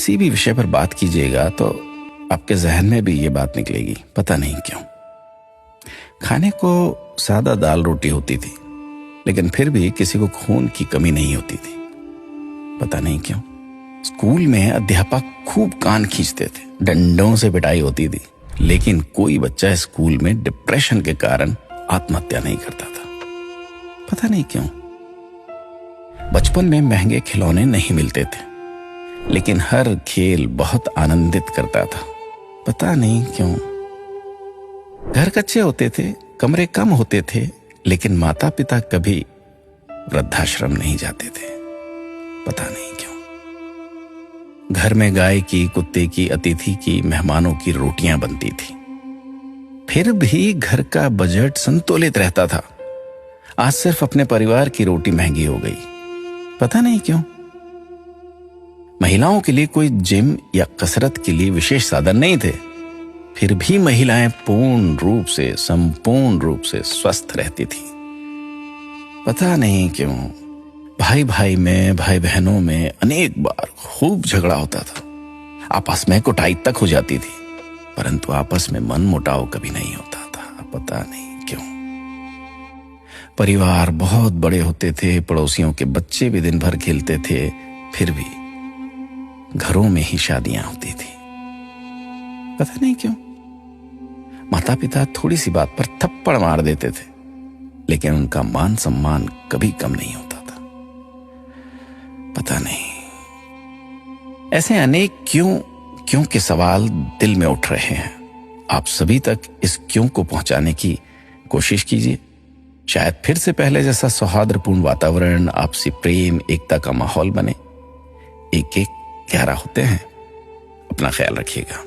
किसी भी विषय पर बात कीजिएगा तो आपके जहन में भी ये बात निकलेगी, पता नहीं क्यों। खाने को सादा दाल रोटी होती थी, लेकिन फिर भी किसी को खून की कमी नहीं होती थी, पता नहीं क्यों। स्कूल में अध्यापक खूब कान खींचते थे, डंडों से पिटाई होती थी, लेकिन कोई बच्चा स्कूल में डिप्रेशन के कारण आत्महत्या नहीं करता था, पता नहीं क्यों। बचपन में महंगे खिलौने नहीं मिलते थे, लेकिन हर खेल बहुत आनंदित करता था, पता नहीं क्यों। घर कच्चे होते थे, कमरे कम होते थे, लेकिन माता पिता कभी वृद्धाश्रम नहीं जाते थे, पता नहीं क्यों। घर में गाय की, कुत्ते की, अतिथि की, मेहमानों की रोटियां बनती थी, फिर भी घर का बजट संतुलित रहता था। आज सिर्फ अपने परिवार की रोटी महंगी हो गई, पता नहीं क्यों। महिलाओं के लिए कोई जिम या कसरत के लिए विशेष साधन नहीं थे, फिर भी महिलाएं पूर्ण रूप से, संपूर्ण रूप से स्वस्थ रहती थी, पता नहीं क्यों। भाई भाई में, भाई बहनों में अनेक बार खूब झगड़ा होता था, आपस में कुटाई तक हो जाती थी, परंतु आपस में मन मुटाव कभी नहीं होता था, पता नहीं क्यों। परिवार बहुत बड़े होते थे, पड़ोसियों के बच्चे भी दिन भर खेलते थे, फिर भी घरों में ही शादियां होती थी, पता नहीं क्यों। माता पिता थोड़ी सी बात पर थप्पड़ मार देते थे, लेकिन उनका मान सम्मान कभी कम नहीं होता था, पता नहीं। ऐसे अनेक क्यों के सवाल दिल में उठ रहे हैं। आप सभी तक इस क्यों को पहुंचाने की कोशिश कीजिए। शायद फिर से पहले जैसा सौहार्दपूर्ण वातावरण, आपसी प्रेम, एकता का माहौल बने। एक एक 11 होते हैं। अपना ख्याल रखिएगा।